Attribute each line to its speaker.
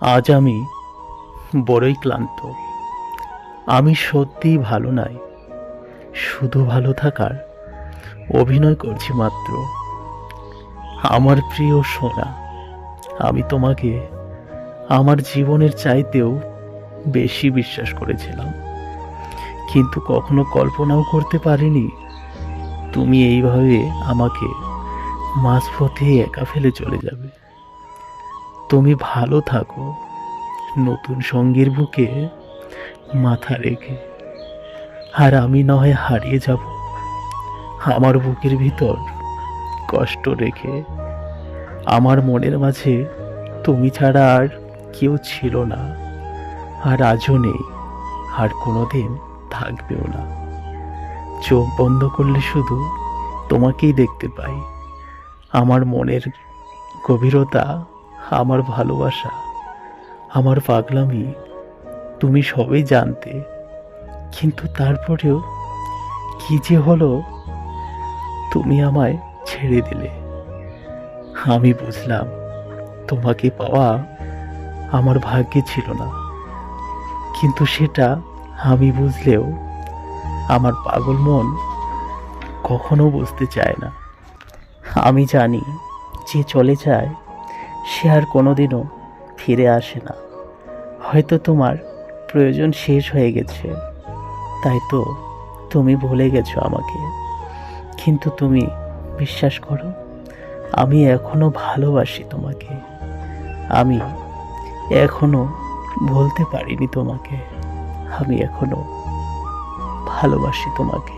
Speaker 1: আজ আমি বড়ই ক্লান্ত। আমি সত্যিই ভালো নাই, শুধু ভালো থাকার অভিনয় করছি মাত্র। আমার প্রিয় সোনা, আমি তোমাকে আমার জীবনের চাইতেও বেশি বিশ্বাস করেছিলাম, কিন্তু কখনো কল্পনাও করতে পারিনি তুমি এইভাবে আমাকে মাঝপথে একা ফেলে চলে যাবে। তুমি ভালো থাকো, নতুন সঙ্গীর বুকে মাথা রেখে। আর আমি না হয় হারিয়ে যাব আমার বুকের ভিতর কষ্ট রেখে। আমার মনের মাঝে তুমি ছাড়া আর কেউ ছিল না, আর আজও নেই, আর কোনোদিন থাকবেও না। চোখ বন্ধ করলে শুধু তোমাকেই দেখতে পাই। আমার মনের গভীরতা, আমার ভালোবাসা, আমার পাগলামি তুমি সবই জানতে, কিন্তু তারপরেও কি যে হলো, তুমি আমায় ছেড়ে দিলে। আমি বুঝলাম তোমাকে পাওয়া আমার ভাগ্যে ছিল না, কিন্তু সেটা আমি বুঝলেও আমার পাগল মন কখনো বুঝতে চায় না। আমি জানি যে চলে যায় সে আর কোনোদিনও ফিরে আসে না। হয়তো তোমার প্রয়োজন শেষ হয়ে গেছে, তাই তো তুমি ভুলে গেছো আমাকে। কিন্তু তুমি বিশ্বাস করো, আমি এখনো ভালোবাসি তোমাকে। আমি এখনো বলতে পারিনি তোমাকে, আমি এখনো ভালোবাসি তোমাকে।